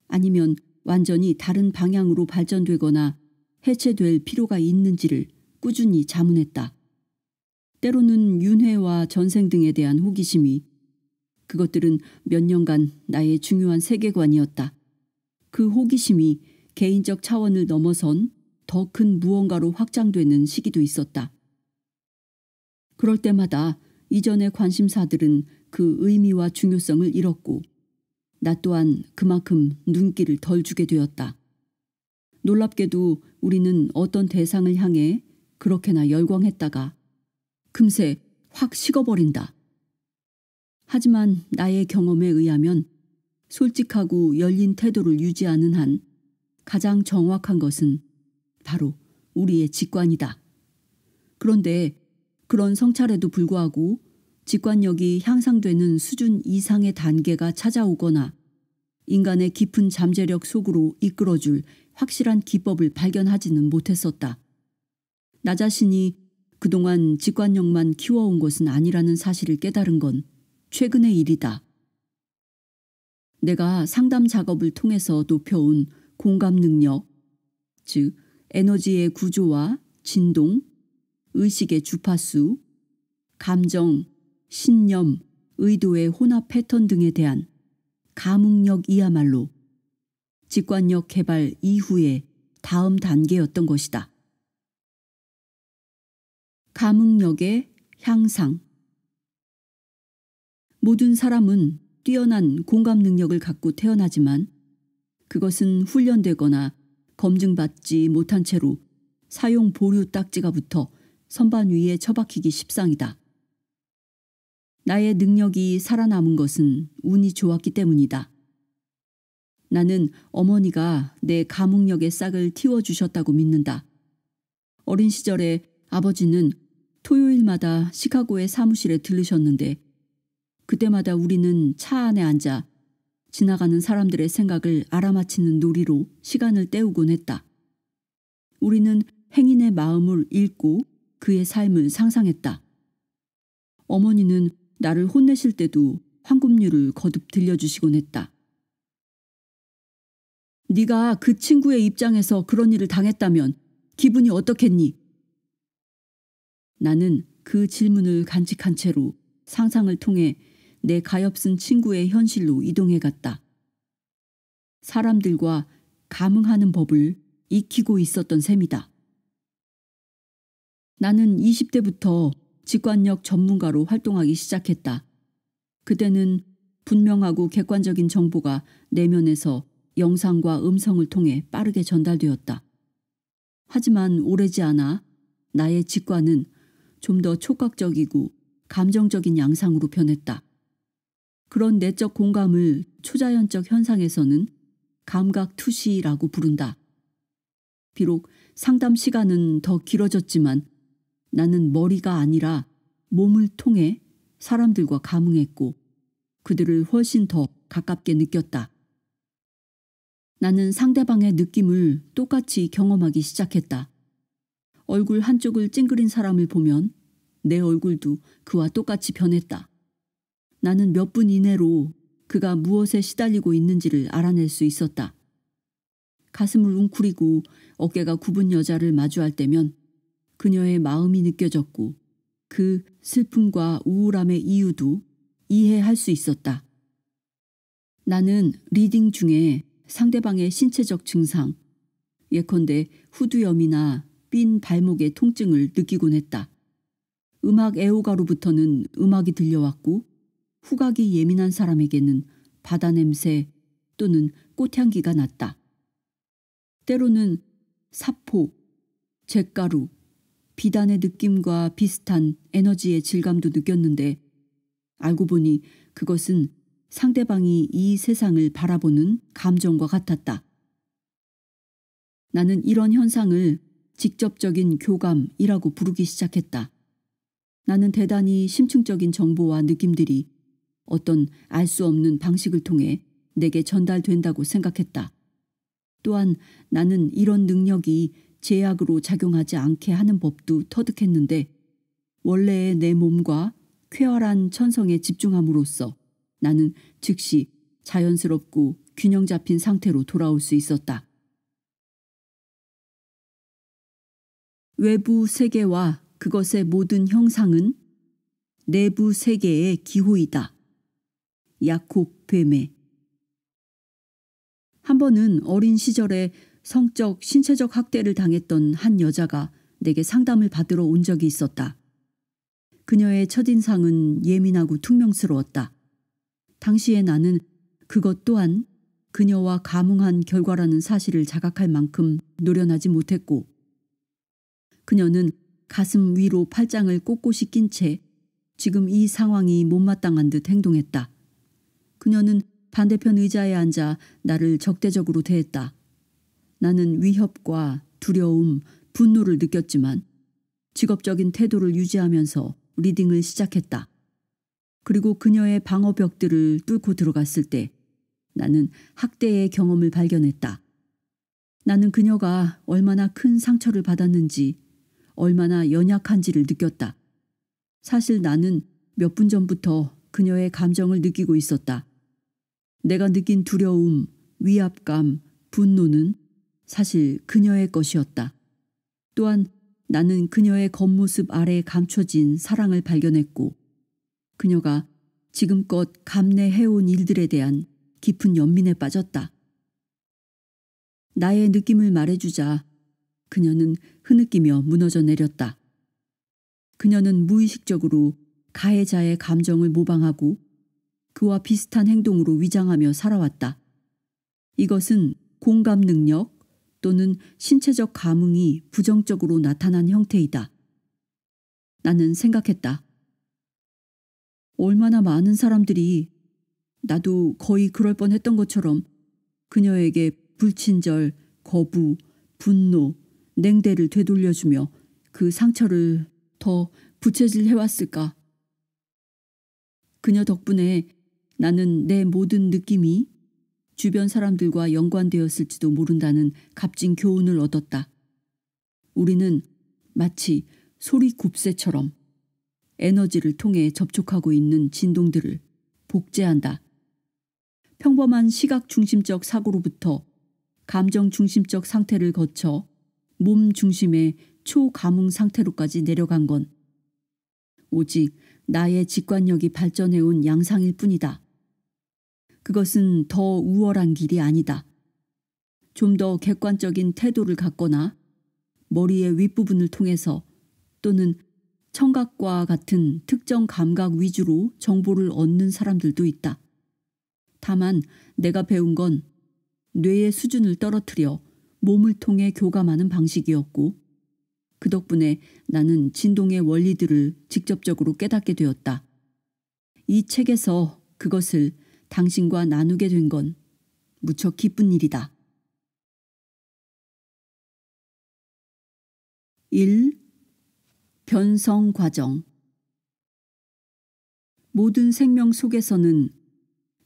아니면 완전히 다른 방향으로 발전되거나 해체될 필요가 있는지를 꾸준히 자문했다. 때로는 윤회와 전생 등에 대한 호기심이 그것들은 몇 년간 나의 중요한 세계관이었다. 그 호기심이 개인적 차원을 넘어선 더 큰 무언가로 확장되는 시기도 있었다. 그럴 때마다 이전의 관심사들은 그 의미와 중요성을 잃었고 나 또한 그만큼 눈길을 덜 주게 되었다. 놀랍게도 우리는 어떤 대상을 향해 그렇게나 열광했다가 금세 확 식어버린다. 하지만 나의 경험에 의하면 솔직하고 열린 태도를 유지하는 한 가장 정확한 것은 바로 우리의 직관이다. 그런데 그런 성찰에도 불구하고 직관력이 향상되는 수준 이상의 단계가 찾아오거나 인간의 깊은 잠재력 속으로 이끌어줄 확실한 기법을 발견하지는 못했었다. 나 자신이 그동안 직관력만 키워온 것은 아니라는 사실을 깨달은 건 최근의 일이다. 내가 상담 작업을 통해서 높여온 공감 능력, 즉 에너지의 구조와 진동, 의식의 주파수, 감정, 신념, 의도의 혼합 패턴 등에 대한 감흥력이야말로 직관력 개발 이후의 다음 단계였던 것이다. 감흥력의 향상. 모든 사람은 뛰어난 공감 능력을 갖고 태어나지만 그것은 훈련되거나 검증받지 못한 채로 사용 보류 딱지가 붙어 선반 위에 처박히기 십상이다. 나의 능력이 살아남은 것은 운이 좋았기 때문이다. 나는 어머니가 내 감흥력의 싹을 틔워주셨다고 믿는다. 어린 시절에 아버지는 토요일마다 시카고의 사무실에 들르셨는데 그때마다 우리는 차 안에 앉아 지나가는 사람들의 생각을 알아맞히는 놀이로 시간을 때우곤 했다. 우리는 행인의 마음을 읽고 그의 삶을 상상했다. 어머니는 나를 혼내실 때도 황금률을 거듭 들려주시곤 했다. 네가 그 친구의 입장에서 그런 일을 당했다면 기분이 어떻겠니? 나는 그 질문을 간직한 채로 상상을 통해 내 가엾은 친구의 현실로 이동해 갔다. 사람들과 감응하는 법을 익히고 있었던 셈이다. 나는 20대부터 직관력 전문가로 활동하기 시작했다. 그때는 분명하고 객관적인 정보가 내면에서 영상과 음성을 통해 빠르게 전달되었다. 하지만 오래지 않아 나의 직관은 좀 더 촉각적이고 감정적인 양상으로 변했다. 그런 내적 공감을 초자연적 현상에서는 감각투시라고 부른다. 비록 상담 시간은 더 길어졌지만 나는 머리가 아니라 몸을 통해 사람들과 감응했고 그들을 훨씬 더 가깝게 느꼈다. 나는 상대방의 느낌을 똑같이 경험하기 시작했다. 얼굴 한쪽을 찡그린 사람을 보면 내 얼굴도 그와 똑같이 변했다. 나는 몇 분 이내로 그가 무엇에 시달리고 있는지를 알아낼 수 있었다. 가슴을 웅크리고 어깨가 굽은 여자를 마주할 때면 그녀의 마음이 느껴졌고 그 슬픔과 우울함의 이유도 이해할 수 있었다. 나는 리딩 중에 상대방의 신체적 증상, 예컨대 후두염이나 삔 발목의 통증을 느끼곤 했다. 음악 애호가로부터는 음악이 들려왔고 후각이 예민한 사람에게는 바다 냄새 또는 꽃향기가 났다. 때로는 사포, 잿가루, 비단의 느낌과 비슷한 에너지의 질감도 느꼈는데 알고 보니 그것은 상대방이 이 세상을 바라보는 감정과 같았다. 나는 이런 현상을 직접적인 교감이라고 부르기 시작했다. 나는 대단히 심층적인 정보와 느낌들이 어떤 알 수 없는 방식을 통해 내게 전달된다고 생각했다. 또한 나는 이런 능력이 제약으로 작용하지 않게 하는 법도 터득했는데 원래의 내 몸과 쾌활한 천성에 집중함으로써 나는 즉시 자연스럽고 균형 잡힌 상태로 돌아올 수 있었다. 외부 세계와 그것의 모든 형상은 내부 세계의 기호이다. 야콥 베메. 한 번은 어린 시절에 성적, 신체적 학대를 당했던 한 여자가 내게 상담을 받으러 온 적이 있었다. 그녀의 첫인상은 예민하고 퉁명스러웠다. 당시에 나는 그것 또한 그녀와 감응한 결과라는 사실을 자각할 만큼 노련하지 못했고 그녀는 가슴 위로 팔짱을 꼿꼿이 낀 채 지금 이 상황이 못마땅한 듯 행동했다. 그녀는 반대편 의자에 앉아 나를 적대적으로 대했다. 나는 위협과 두려움, 분노를 느꼈지만 직업적인 태도를 유지하면서 리딩을 시작했다. 그리고 그녀의 방어벽들을 뚫고 들어갔을 때 나는 학대의 경험을 발견했다. 나는 그녀가 얼마나 큰 상처를 받았는지, 얼마나 연약한지를 느꼈다. 사실 나는 몇 분 전부터 그녀의 감정을 느끼고 있었다. 내가 느낀 두려움, 위압감, 분노는 사실 그녀의 것이었다. 또한 나는 그녀의 겉모습 아래 감춰진 사랑을 발견했고 그녀가 지금껏 감내해온 일들에 대한 깊은 연민에 빠졌다. 나의 느낌을 말해주자 그녀는 흐느끼며 무너져 내렸다. 그녀는 무의식적으로 가해자의 감정을 모방하고 그와 비슷한 행동으로 위장하며 살아왔다. 이것은 공감 능력 또는 신체적 감응이 부정적으로 나타난 형태이다. 나는 생각했다. 얼마나 많은 사람들이 나도 거의 그럴 뻔했던 것처럼 그녀에게 불친절, 거부, 분노, 냉대를 되돌려주며 그 상처를 더 부채질해왔을까. 그녀 덕분에 나는 내 모든 느낌이 주변 사람들과 연관되었을지도 모른다는 값진 교훈을 얻었다. 우리는 마치 소리굽새처럼 에너지를 통해 접촉하고 있는 진동들을 복제한다. 평범한 시각 중심적 사고로부터 감정 중심적 상태를 거쳐 몸 중심의 초감응 상태로까지 내려간 건 오직 나의 직관력이 발전해온 양상일 뿐이다. 그것은 더 우월한 길이 아니다. 좀 더 객관적인 태도를 갖거나 머리의 윗부분을 통해서 또는 청각과 같은 특정 감각 위주로 정보를 얻는 사람들도 있다. 다만 내가 배운 건 뇌의 수준을 떨어뜨려 몸을 통해 교감하는 방식이었고 그 덕분에 나는 진동의 원리들을 직접적으로 깨닫게 되었다. 이 책에서 그것을 당신과 나누게 된 건 무척 기쁜 일이다. 1. 변성 과정. 모든 생명 속에서는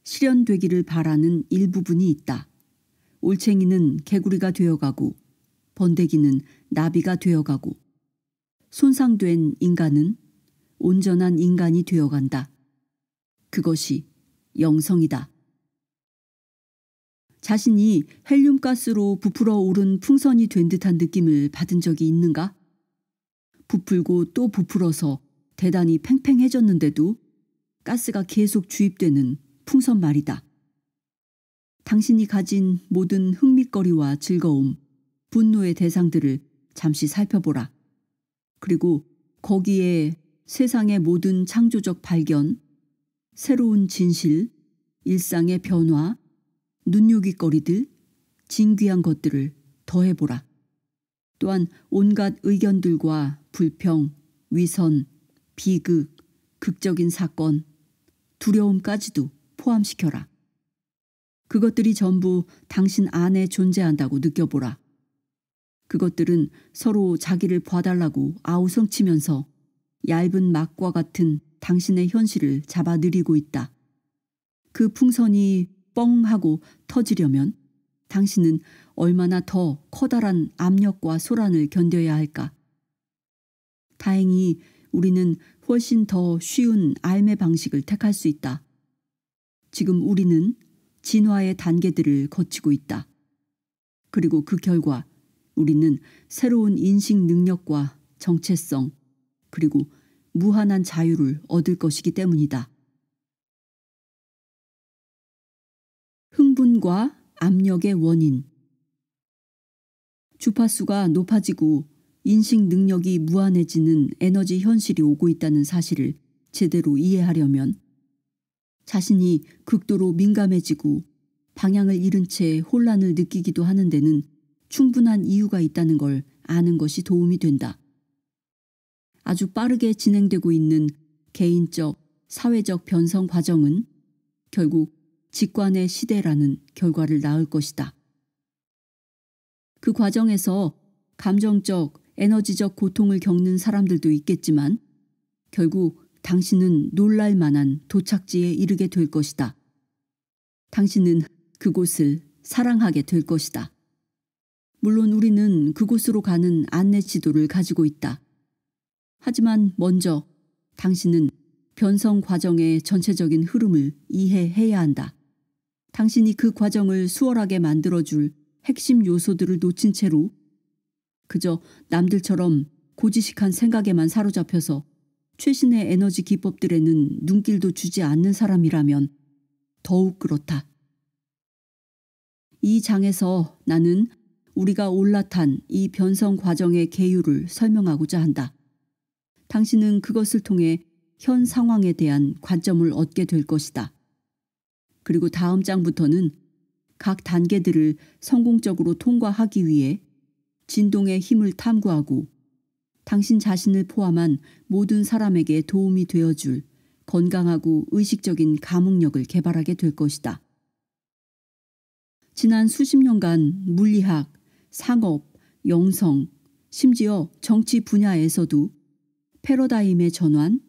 실현되기를 바라는 일부분이 있다. 올챙이는 개구리가 되어가고 번데기는 나비가 되어가고 손상된 인간은 온전한 인간이 되어간다. 그것이 영성이다. 자신이 헬륨가스로 부풀어 오른 풍선이 된 듯한 느낌을 받은 적이 있는가? 부풀고 또 부풀어서 대단히 팽팽해졌는데도 가스가 계속 주입되는 풍선 말이다. 당신이 가진 모든 흥미거리와 즐거움, 분노의 대상들을 잠시 살펴보라. 그리고 거기에 세상의 모든 창조적 발견, 새로운 진실, 일상의 변화, 눈요깃거리들, 진귀한 것들을 더해보라. 또한 온갖 의견들과 불평, 위선, 비극, 극적인 사건, 두려움까지도 포함시켜라. 그것들이 전부 당신 안에 존재한다고 느껴보라. 그것들은 서로 자기를 봐달라고 아우성치면서 얇은 막과 같은 당신의 현실을 잡아들이고 있다. 그 풍선이 뻥 하고 터지려면 당신은 얼마나 더 커다란 압력과 소란을 견뎌야 할까? 다행히 우리는 훨씬 더 쉬운 앓매 방식을 택할 수 있다. 지금 우리는 진화의 단계들을 거치고 있다. 그리고 그 결과 우리는 새로운 인식 능력과 정체성 그리고 무한한 자유를 얻을 것이기 때문이다. 흥분과 압력의 원인. 주파수가 높아지고 인식 능력이 무한해지는 에너지 현실이 오고 있다는 사실을 제대로 이해하려면 자신이 극도로 민감해지고 방향을 잃은 채 혼란을 느끼기도 하는 데는 충분한 이유가 있다는 걸 아는 것이 도움이 된다. 아주 빠르게 진행되고 있는 개인적, 사회적 변성 과정은 결국 직관의 시대라는 결과를 낳을 것이다. 그 과정에서 감정적, 에너지적 고통을 겪는 사람들도 있겠지만 결국 당신은 놀랄 만한 도착지에 이르게 될 것이다. 당신은 그곳을 사랑하게 될 것이다. 물론 우리는 그곳으로 가는 안내 지도를 가지고 있다. 하지만 먼저 당신은 변성 과정의 전체적인 흐름을 이해해야 한다. 당신이 그 과정을 수월하게 만들어줄 핵심 요소들을 놓친 채로 그저 남들처럼 고지식한 생각에만 사로잡혀서 최신의 에너지 기법들에는 눈길도 주지 않는 사람이라면 더욱 그렇다. 이 장에서 나는 우리가 올라탄 이 변성 과정의 계율을 설명하고자 한다. 당신은 그것을 통해 현 상황에 대한 관점을 얻게 될 것이다. 그리고 다음 장부터는 각 단계들을 성공적으로 통과하기 위해 진동의 힘을 탐구하고 당신 자신을 포함한 모든 사람에게 도움이 되어줄 건강하고 의식적인 감흥력을 개발하게 될 것이다. 지난 수십 년간 물리학, 상업, 영성, 심지어 정치 분야에서도 패러다임의 전환,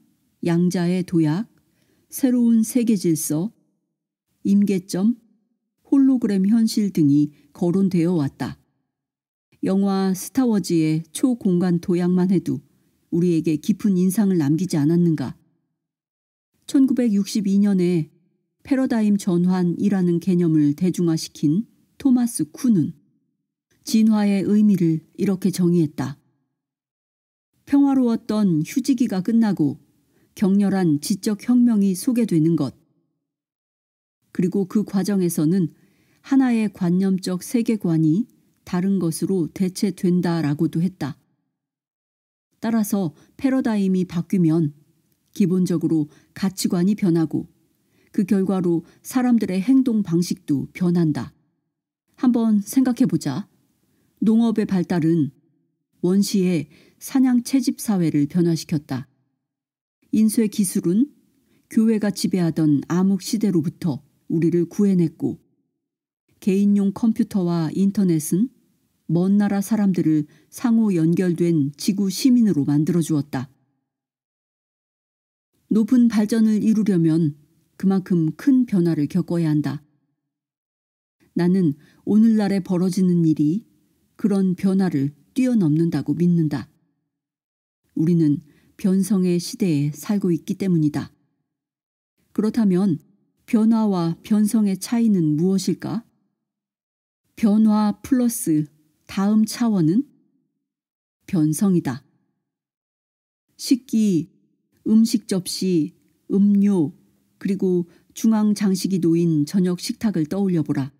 양자의 도약, 새로운 세계 질서, 임계점, 홀로그램 현실 등이 거론되어 왔다. 영화 스타워즈의 초공간 도약만 해도 우리에게 깊은 인상을 남기지 않았는가? 1962년에 패러다임 전환이라는 개념을 대중화시킨 토마스 쿤은 진화의 의미를 이렇게 정의했다. 평화로웠던 휴지기가 끝나고 격렬한 지적 혁명이 소개되는 것. 그리고 그 과정에서는 하나의 관념적 세계관이 다른 것으로 대체된다라고도 했다. 따라서 패러다임이 바뀌면 기본적으로 가치관이 변하고 그 결과로 사람들의 행동 방식도 변한다. 한번 생각해보자. 농업의 발달은 원시의 사냥 채집 사회를 변화시켰다. 인쇄 기술은 교회가 지배하던 암흑 시대로부터 우리를 구해냈고, 개인용 컴퓨터와 인터넷은 먼 나라 사람들을 상호 연결된 지구 시민으로 만들어주었다. 높은 발전을 이루려면 그만큼 큰 변화를 겪어야 한다. 나는 오늘날에 벌어지는 일이 그런 변화를 뛰어넘는다고 믿는다. 우리는 변성의 시대에 살고 있기 때문이다. 그렇다면 변화와 변성의 차이는 무엇일까? 변화 플러스 다음 차원은 변성이다. 식기, 음식 접시, 음료, 그리고 중앙 장식이 놓인 저녁 식탁을 떠올려보라.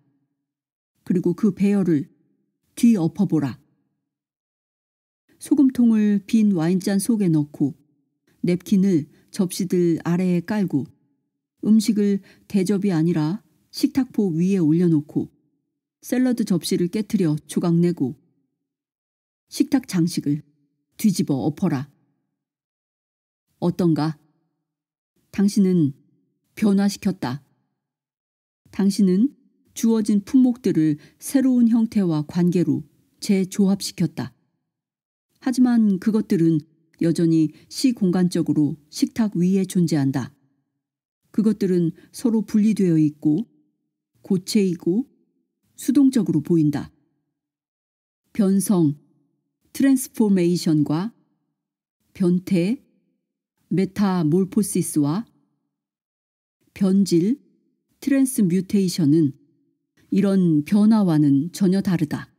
그리고 그 배열을 뒤엎어보라. 소금통을 빈 와인잔 속에 넣고 냅킨을 접시들 아래에 깔고 음식을 대접이 아니라 식탁포 위에 올려놓고 샐러드 접시를 깨트려 조각내고 식탁 장식을 뒤집어 엎어라. 어떤가? 당신은 변화시켰다. 당신은 주어진 품목들을 새로운 형태와 관계로 재조합시켰다. 하지만 그것들은 여전히 시공간적으로 식탁 위에 존재한다. 그것들은 서로 분리되어 있고 고체이고 수동적으로 보인다. 변성, 트랜스포메이션과 변태, 메타몰포시스와 변질, 트랜스뮤테이션은 이런 변화와는 전혀 다르다.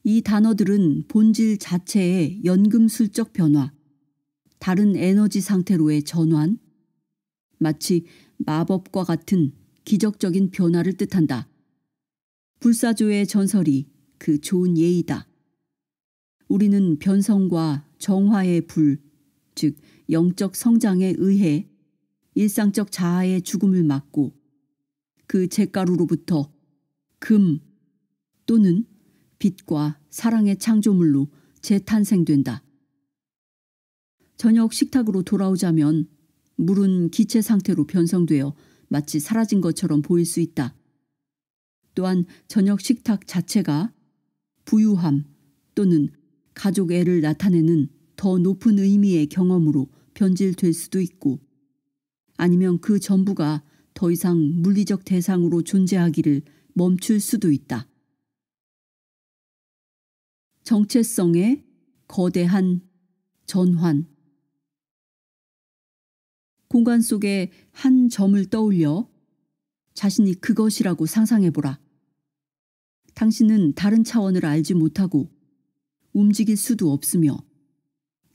이 단어들은 본질 자체의 연금술적 변화, 다른 에너지 상태로의 전환, 마치 마법과 같은 기적적인 변화를 뜻한다. 불사조의 전설이 그 좋은 예이다. 우리는 변성과 정화의 불, 즉 영적 성장에 의해 일상적 자아의 죽음을 막고 그 잿가루로부터 금 또는 빛과 사랑의 창조물로 재탄생된다. 저녁 식탁으로 돌아오자면 물은 기체 상태로 변성되어 마치 사라진 것처럼 보일 수 있다. 또한 저녁 식탁 자체가 부유함 또는 가족애를 나타내는 더 높은 의미의 경험으로 변질될 수도 있고, 아니면 그 전부가 더 이상 물리적 대상으로 존재하기를 멈출 수도 있다. 정체성의 거대한 전환. 공간 속에 한 점을 떠올려 자신이 그것이라고 상상해보라. 당신은 다른 차원을 알지 못하고 움직일 수도 없으며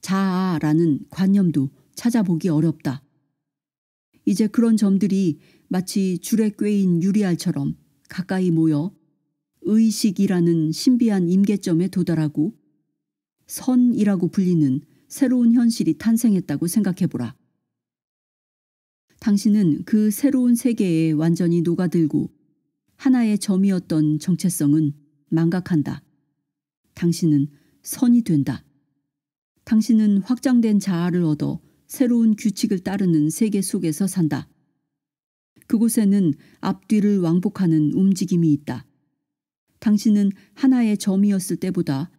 자아라는 관념도 찾아보기 어렵다. 이제 그런 점들이 마치 줄에 꿰인 유리알처럼 가까이 모여 의식이라는 신비한 임계점에 도달하고 선이라고 불리는 새로운 현실이 탄생했다고 생각해보라. 당신은 그 새로운 세계에 완전히 녹아들고 하나의 점이었던 정체성은 망각한다. 당신은 선이 된다. 당신은 확장된 자아를 얻어 새로운 규칙을 따르는 세계 속에서 산다. 그곳에는 앞뒤를 왕복하는 움직임이 있다. 당신은 하나의 점이었을 때보다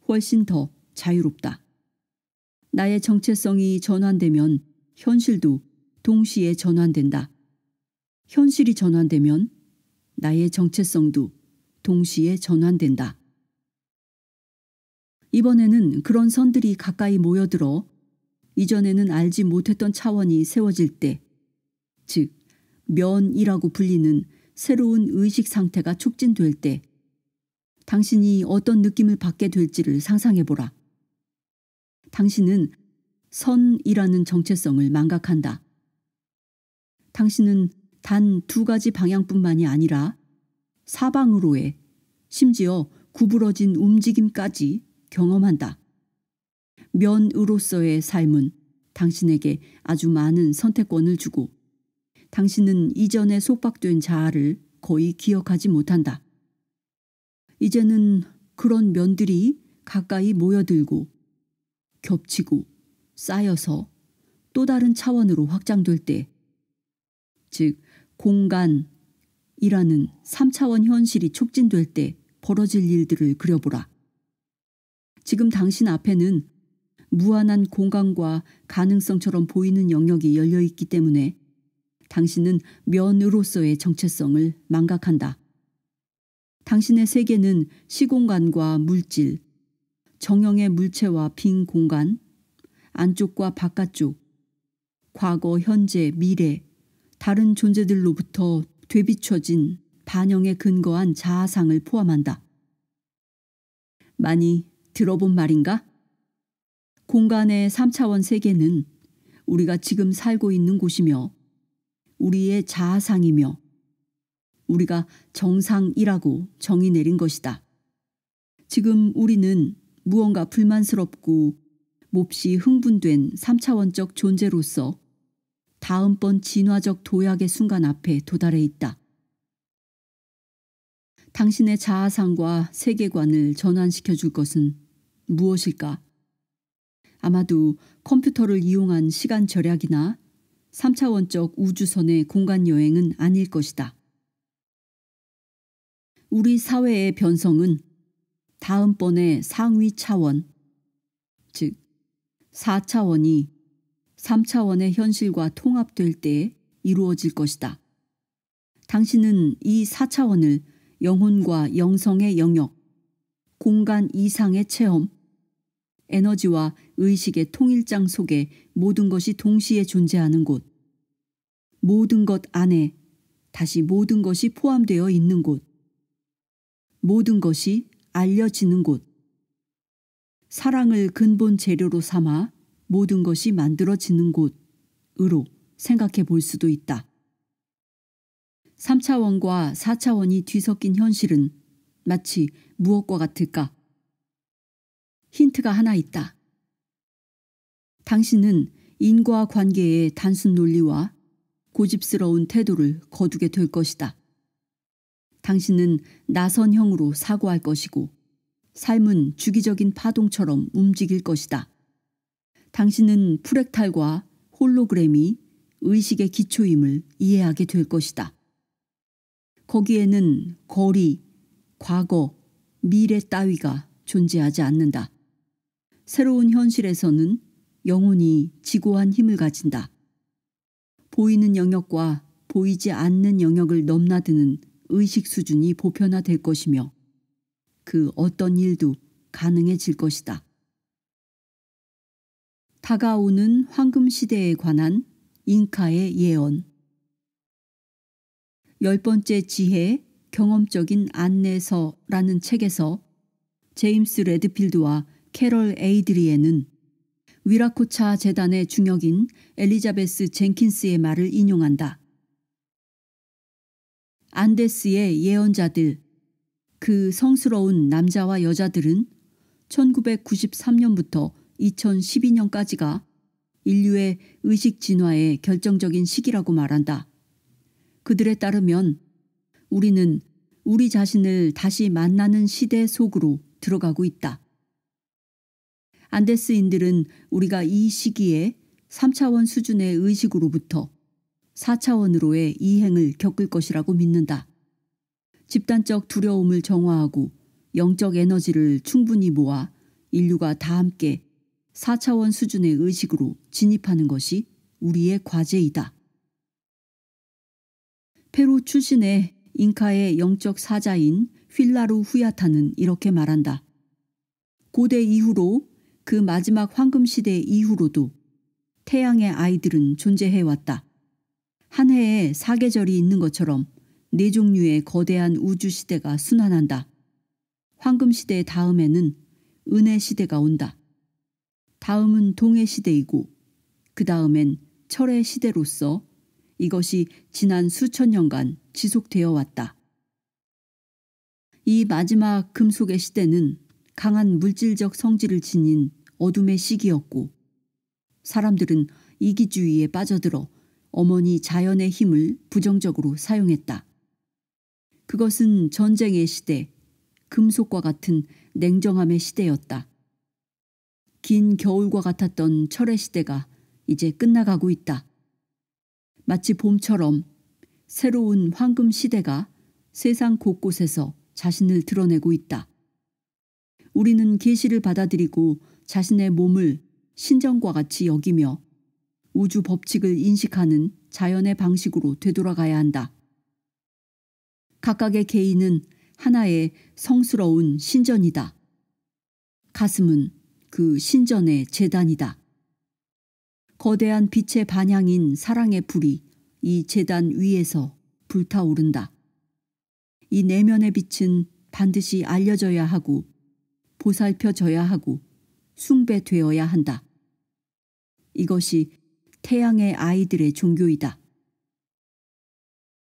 훨씬 더 자유롭다. 나의 정체성이 전환되면 현실도 동시에 전환된다. 현실이 전환되면 나의 정체성도 동시에 전환된다. 이번에는 그런 선들이 가까이 모여들어 이전에는 알지 못했던 차원이 세워질 때, 즉 면이라고 불리는 새로운 의식 상태가 촉진될 때 당신이 어떤 느낌을 받게 될지를 상상해보라. 당신은 선이라는 정체성을 망각한다. 당신은 단 2가지 방향뿐만이 아니라 사방으로의, 심지어 구부러진 움직임까지 경험한다. 면으로서의 삶은 당신에게 아주 많은 선택권을 주고 당신은 이전에 속박된 자아를 거의 기억하지 못한다. 이제는 그런 면들이 가까이 모여들고 겹치고 쌓여서 또 다른 차원으로 확장될 때, 즉 공간이라는 3차원 현실이 촉진될 때 벌어질 일들을 그려보라. 지금 당신 앞에는 무한한 공간과 가능성처럼 보이는 영역이 열려있기 때문에 당신은 면으로서의 정체성을 망각한다. 당신의 세계는 시공간과 물질, 정형의 물체와 빈 공간, 안쪽과 바깥쪽, 과거, 현재, 미래, 다른 존재들로부터 되비춰진 반영에 근거한 자아상을 포함한다. 많이 들어본 말인가? 공간의 3차원 세계는 우리가 지금 살고 있는 곳이며 우리의 자아상이며 우리가 정상이라고 정의 내린 것이다. 지금 우리는 무언가 불만스럽고 몹시 흥분된 3차원적 존재로서 다음번 진화적 도약의 순간 앞에 도달해 있다. 당신의 자아상과 세계관을 전환시켜 줄 것은 무엇일까? 아마도 컴퓨터를 이용한 시간 절약이나 3차원적 우주선의 공간 여행은 아닐 것이다. 우리 사회의 변성은 다음번에 상위 차원, 즉 4차원이 3차원의 현실과 통합될 때 이루어질 것이다. 당신은 이 4차원을 영혼과 영성의 영역, 공간 이상의 체험, 에너지와 의식의 통일장 속에 모든 것이 동시에 존재하는 곳, 모든 것 안에 다시 모든 것이 포함되어 있는 곳, 모든 것이 알려지는 곳, 사랑을 근본 재료로 삼아 모든 것이 만들어지는 곳으로 생각해 볼 수도 있다. 3차원과 4차원이 뒤섞인 현실은 마치 무엇과 같을까? 힌트가 하나 있다. 당신은 인과관계의 단순 논리와 고집스러운 태도를 거두게 될 것이다. 당신은 나선형으로 사고할 것이고 삶은 주기적인 파동처럼 움직일 것이다. 당신은 프랙탈과 홀로그램이 의식의 기초임을 이해하게 될 것이다. 거기에는 거리, 과거, 미래 따위가 존재하지 않는다. 새로운 현실에서는 영혼이 지고한 힘을 가진다. 보이는 영역과 보이지 않는 영역을 넘나드는 의식 수준이 보편화될 것이며 그 어떤 일도 가능해질 것이다. 다가오는 황금 시대에 관한 잉카의 예언. 10번째 지혜 경험적인 안내서라는 책에서 제임스 레드필드와 캐럴 에이드리엔은 위라코차 재단의 중역인 엘리자베스 젠킨스의 말을 인용한다. 안데스의 예언자들, 그 성스러운 남자와 여자들은 1993년부터 2012년까지가 인류의 의식 진화의 결정적인 시기라고 말한다. 그들에 따르면 우리는 우리 자신을 다시 만나는 시대 속으로 들어가고 있다. 안데스인들은 우리가 이 시기에 3차원 수준의 의식으로부터 4차원으로의 이행을 겪을 것이라고 믿는다. 집단적 두려움을 정화하고 영적 에너지를 충분히 모아 인류가 다 함께 4차원 수준의 의식으로 진입하는 것이 우리의 과제이다. 페루 출신의 잉카의 영적 사자인 휠라루 후야타는 이렇게 말한다. 고대 이후로 그 마지막 황금시대 이후로도 태양의 아이들은 존재해왔다. 한 해에 4계절이 있는 것처럼 4종류의 거대한 우주시대가 순환한다. 황금시대 다음에는 은혜시대가 온다. 다음은 동해 시대이고 그 다음엔 철의 시대로서 이것이 지난 수천 년간 지속되어 왔다. 이 마지막 금속의 시대는 강한 물질적 성질을 지닌 어둠의 시기였고 사람들은 이기주의에 빠져들어 어머니 자연의 힘을 부정적으로 사용했다. 그것은 전쟁의 시대, 금속과 같은 냉정함의 시대였다. 긴 겨울과 같았던 철의 시대가 이제 끝나가고 있다. 마치 봄처럼 새로운 황금 시대가 세상 곳곳에서 자신을 드러내고 있다. 우리는 계시를 받아들이고 자신의 몸을 신정과 같이 여기며 우주 법칙을 인식하는 자연의 방식으로 되돌아가야 한다. 각각의 개인은 하나의 성스러운 신전이다. 가슴은 그 신전의 제단이다. 거대한 빛의 반향인 사랑의 불이 이 제단 위에서 불타오른다. 이 내면의 빛은 반드시 알려져야 하고 보살펴져야 하고 숭배되어야 한다. 이것이 태양의 아이들의 종교이다.